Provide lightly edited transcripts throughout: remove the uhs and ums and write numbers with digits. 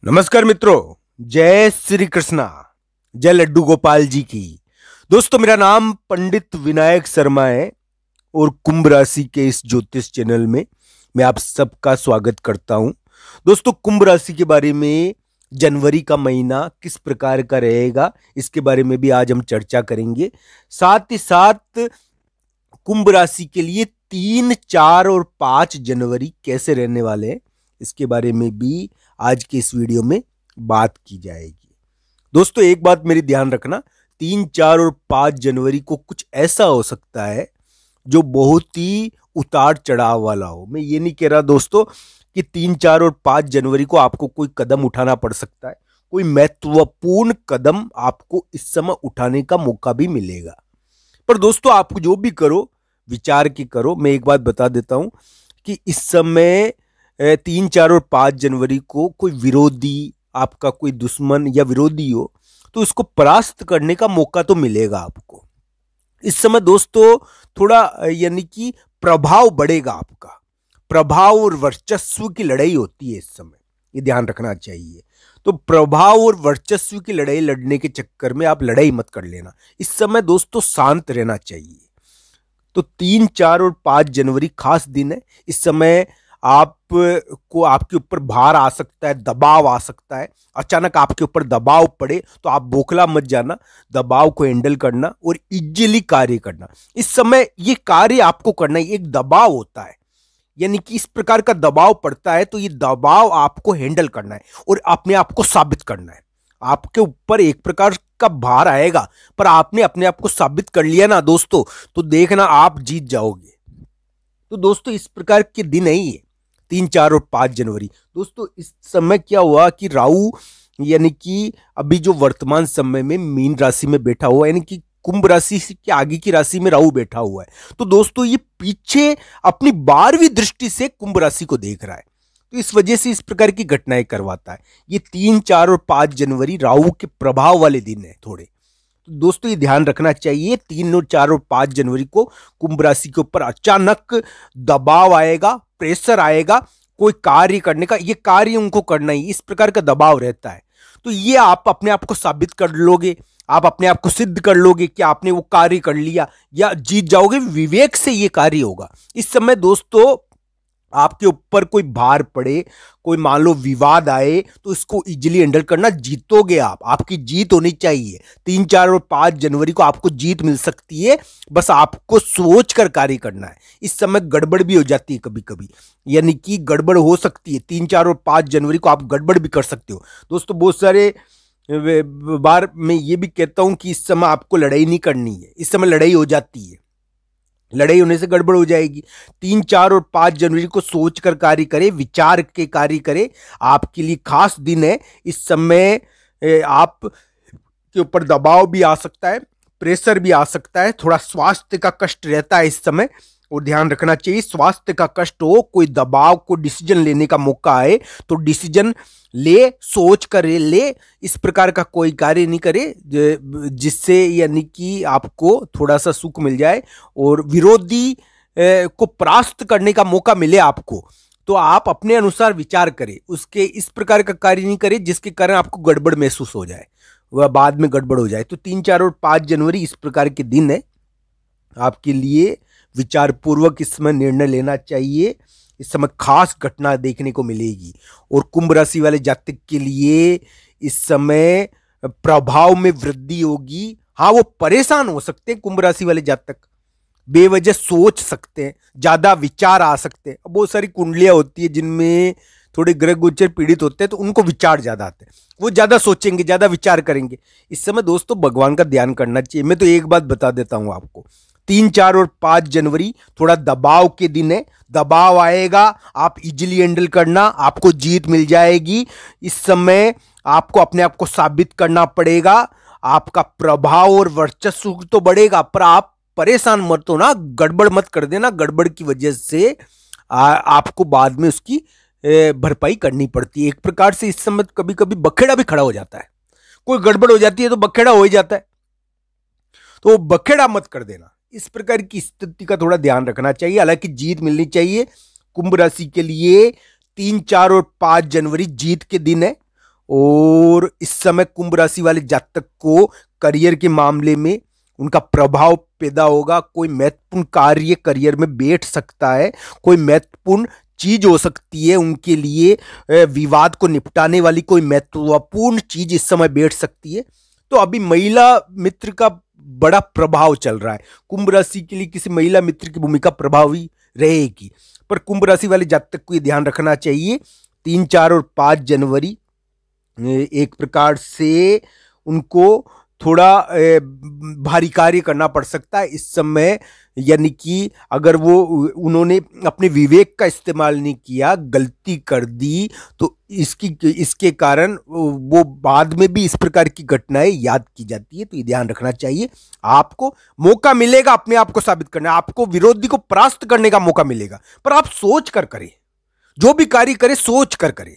नमस्कार मित्रों, जय श्री कृष्णा, जय लड्डू गोपाल जी की। दोस्तों, मेरा नाम पंडित विनायक शर्मा है और कुंभ राशि के इस ज्योतिष चैनल में मैं आप सबका स्वागत करता हूं। दोस्तों, कुंभ राशि के बारे में जनवरी का महीना किस प्रकार का रहेगा, इसके बारे में भी आज हम चर्चा करेंगे। साथ ही साथ कुंभ राशि के लिए 3, 4 और 5 जनवरी कैसे रहने वाले हैं, इसके बारे में भी आज के इस वीडियो में बात की जाएगी। दोस्तों, एक बात मेरी ध्यान रखना, 3, 4 और 5 जनवरी को कुछ ऐसा हो सकता है जो बहुत ही उतार चढ़ाव वाला हो। मैं ये नहीं कह रहा दोस्तों कि 3, 4 और 5 जनवरी को आपको कोई कदम उठाना पड़ सकता है। कोई महत्वपूर्ण कदम आपको इस समय उठाने का मौका भी मिलेगा। पर दोस्तों, आप जो भी करो विचार की करो। मैं एक बात बता देता हूं कि इस समय 3, 4 और 5 जनवरी को कोई विरोधी, आपका कोई दुश्मन या विरोधी हो तो इसको परास्त करने का मौका तो मिलेगा आपको। इस समय दोस्तों थोड़ा यानी कि प्रभाव बढ़ेगा आपका। प्रभाव और वर्चस्व की लड़ाई होती है इस समय, ये ध्यान रखना चाहिए। तो प्रभाव और वर्चस्व की लड़ाई लड़ने के चक्कर में आप लड़ाई मत कर लेना। इस समय दोस्तों शांत रहना चाहिए। तो 3, 4 और 5 जनवरी खास दिन है। इस समय आपको आपके ऊपर भार आ सकता है, दबाव आ सकता है। अचानक आपके ऊपर दबाव पड़े तो आप बौखला मत जाना, दबाव को हैंडल करना और इजीली कार्य करना। इस समय ये कार्य आपको करना है। एक दबाव होता है, यानी कि इस प्रकार का दबाव पड़ता है तो ये दबाव आपको हैंडल करना है और अपने आप को साबित करना है। आपके ऊपर एक प्रकार का भार आएगा, पर आपने अपने आप को साबित कर लिया ना दोस्तों, तो देखना आप जीत जाओगे। तो दोस्तों इस प्रकार के दिन है ये 3, 4 और 5 जनवरी। दोस्तों इस समय क्या हुआ कि राहु यानी कि अभी जो वर्तमान समय में मीन राशि में बैठा हुआ है, यानी कि कुंभ राशि के आगे की राशि में राहु बैठा हुआ है। तो दोस्तों ये पीछे अपनी 12वीं दृष्टि से कुंभ राशि को देख रहा है, तो इस वजह से इस प्रकार की घटनाएं करवाता है। ये 3, 4 और 5 जनवरी राहु के प्रभाव वाले दिन है थोड़े। तो दोस्तों ये ध्यान रखना चाहिए, 3 और 4 और 5 जनवरी को कुंभ राशि के ऊपर अचानक दबाव आएगा, प्रेशर आएगा कोई कार्य करने का। ये कार्य उनको करना ही, इस प्रकार का दबाव रहता है। तो ये आप अपने आप को साबित कर लोगे, आप अपने आप को सिद्ध कर लोगे कि आपने वो कार्य कर लिया या जीत जाओगे। विवेक से ये कार्य होगा। इस समय दोस्तों आपके ऊपर कोई भार पड़े, कोई मान लो विवाद आए, तो इसको इजीली हैंडल करना, जीतोगे आप। आपकी जीत होनी चाहिए। 3, 4 और 5 जनवरी को आपको जीत मिल सकती है, बस आपको सोच कर कार्य करना है। इस समय गड़बड़ भी हो जाती है कभी कभी, यानी कि गड़बड़ हो सकती है। 3, 4 और 5 जनवरी को आप गड़बड़ भी कर सकते हो। दोस्तों बहुत सारे बार मैं ये भी कहता हूं कि इस समय आपको लड़ाई नहीं करनी है। इस समय लड़ाई हो जाती है, लड़ाई होने से गड़बड़ हो जाएगी। 3, 4 और 5 जनवरी को सोचकर कार्य करें, विचार के कार्य करें। आपके लिए खास दिन है। इस समय आप के ऊपर दबाव भी आ सकता है, प्रेशर भी आ सकता है, थोड़ा स्वास्थ्य का कष्ट रहता है इस समय, और ध्यान रखना चाहिए। स्वास्थ्य का कष्ट हो, कोई दबाव को डिसीजन लेने का मौका आए तो डिसीजन ले, सोच कर ले। इस प्रकार का कोई कार्य नहीं करे जिससे यानी कि आपको थोड़ा सा सुख मिल जाए और विरोधी को परास्त करने का मौका मिले आपको। तो आप अपने अनुसार विचार करें, उसके इस प्रकार का कार्य नहीं करें जिसके कारण आपको गड़बड़ महसूस हो जाए, वह बाद में गड़बड़ हो जाए। तो 3, 4 और 5 जनवरी इस प्रकार के दिन है। आपके लिए विचार पूर्वक इस समय निर्णय लेना चाहिए। इस समय खास घटना देखने को मिलेगी और कुंभ राशि वाले जातक के लिए इस समय प्रभाव में वृद्धि होगी। हाँ, वो परेशान हो सकते हैं कुंभ राशि वाले जातक, बेवजह सोच सकते हैं, ज्यादा विचार आ सकते हैं। बहुत सारी कुंडलियां होती है जिनमें थोड़े ग्रह गोचर पीड़ित होते हैं, तो उनको विचार ज्यादा आते हैं, वो ज्यादा सोचेंगे, ज्यादा विचार करेंगे। इस समय दोस्तों भगवान का ध्यान करना चाहिए। मैं तो एक बात बता देता हूं आपको, 3, 4 और 5 जनवरी थोड़ा दबाव के दिन है। दबाव आएगा, आप इजीली हैंडल करना, आपको जीत मिल जाएगी। इस समय आपको अपने आप को साबित करना पड़ेगा। आपका प्रभाव और वर्चस्व तो बढ़ेगा, पर आप परेशान मत हो ना, गड़बड़ मत कर देना। गड़बड़ की वजह से आपको बाद में उसकी भरपाई करनी पड़ती है। एक प्रकार से इस समय कभी कभी बखेड़ा भी खड़ा हो जाता है। कोई गड़बड़ हो जाती है तो बखेड़ा हो ही जाता है, तो बखेड़ा मत कर देना। इस प्रकार की स्थिति का थोड़ा ध्यान रखना चाहिए। हालांकि जीत मिलनी चाहिए कुंभ राशि के लिए। 3, 4 और 5 जनवरी जीत के दिन है और इस समय कुंभ राशि वाले जातक को करियर के मामले में उनका प्रभाव पैदा होगा। कोई महत्वपूर्ण कार्य करियर में बैठ सकता है, कोई महत्वपूर्ण चीज हो सकती है उनके लिए, विवाद को निपटाने वाली कोई महत्वपूर्ण चीज इस समय बैठ सकती है। तो अभी महिला मित्र का बड़ा प्रभाव चल रहा है। कुंभ राशि के लिए किसी महिला मित्र की भूमिका प्रभावी रहेगी, पर कुंभ राशि वाले जातक को ये ध्यान रखना चाहिए 3, 4 और 5 जनवरी एक प्रकार से उनको थोड़ा भारी कार्य करना पड़ सकता है इस समय। यानी कि अगर उन्होंने अपने विवेक का इस्तेमाल नहीं किया, गलती कर दी, तो इसके कारण वो बाद में भी इस प्रकार की घटनाएं याद की जाती है। तो ये ध्यान रखना चाहिए। आपको मौका मिलेगा अपने आप को साबित करना, आपको विरोधी को परास्त करने का मौका मिलेगा, पर आप सोच कर करें। जो भी कार्य करें सोच कर करें,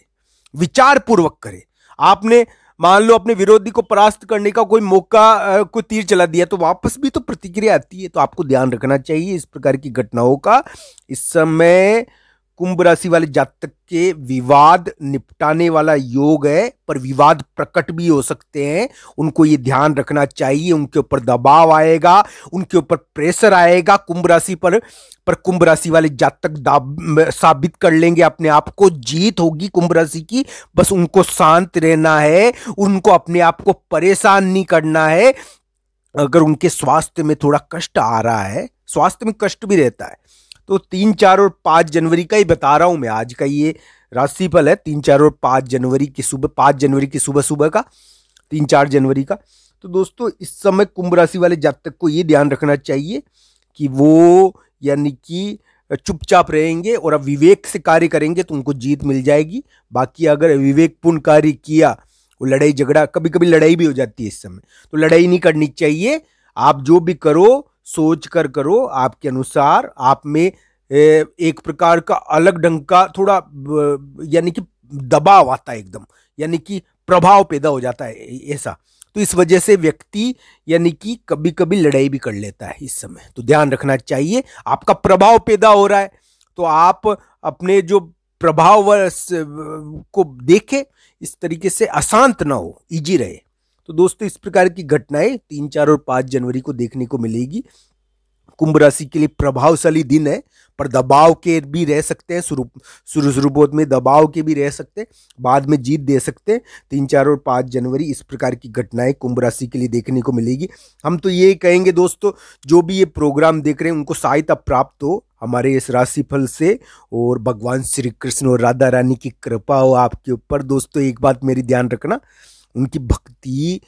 विचार पूर्वक करें। आपने मान लो अपने विरोधी को परास्त करने का कोई मौका, कोई तीर चला दिया, तो वापस भी तो प्रतिक्रिया आती है। तो आपको ध्यान रखना चाहिए इस प्रकार की घटनाओं का। इस समय कुंभ राशि वाले जातक के विवाद निपटाने वाला योग है, पर विवाद प्रकट भी हो सकते हैं। उनको ये ध्यान रखना चाहिए। उनके ऊपर दबाव आएगा, उनके ऊपर प्रेशर आएगा कुंभ राशि पर कुंभ राशि वाले जातक साबित कर लेंगे अपने आप को। जीत होगी कुंभ राशि की। बस उनको शांत रहना है, उनको अपने आप को परेशान नहीं करना है। अगर उनके स्वास्थ्य में थोड़ा कष्ट आ रहा है, स्वास्थ्य में कष्ट भी रहता है, तो 3, 4 और 5 जनवरी का ही बता रहा हूं मैं। आज का ये राशिफल है 3, 4 और 5 जनवरी की सुबह, 5 जनवरी की सुबह सुबह का, 3, 4 जनवरी का। तो दोस्तों इस समय कुंभ राशि वाले जातक को ये ध्यान रखना चाहिए कि वो यानी कि चुपचाप रहेंगे और अब विवेक से कार्य करेंगे तो उनको जीत मिल जाएगी। बाकी अगर विवेकपूर्ण कार्य किया, वो लड़ाई झगड़ा, कभी कभी लड़ाई भी हो जाती है इस समय, तो लड़ाई नहीं करनी चाहिए। आप जो भी करो सोच कर करो, आपके अनुसार। आप में एक प्रकार का अलग ढंग का थोड़ा यानी कि दबाव आता है एकदम, यानी कि प्रभाव पैदा हो जाता है ऐसा। तो इस वजह से व्यक्ति यानी कि कभी कभी लड़ाई भी कर लेता है इस समय। तो ध्यान रखना चाहिए। आपका प्रभाव पैदा हो रहा है तो आप अपने जो प्रभाव को देखें, इस तरीके से अशांत ना हो, इजी रहे। तो दोस्तों इस प्रकार की घटनाएं 3, 4 और 5 जनवरी को देखने को मिलेगी। कुंभ राशि के लिए प्रभावशाली दिन है, पर दबाव के भी रह सकते हैं। शुरुआत में दबाव के भी रह सकते हैं, बाद में जीत दे सकते हैं। 3, 4 और 5 जनवरी इस प्रकार की घटनाएं कुंभ राशि के लिए देखने को मिलेगी। हम तो ये कहेंगे दोस्तों, जो भी ये प्रोग्राम देख रहे हैं उनको सहायता प्राप्त हो हमारे इस राशिफल से, और भगवान श्री कृष्ण और राधा रानी की कृपा हो आपके ऊपर। दोस्तों एक बात मेरी ध्यान रखना, उनकी भक्ति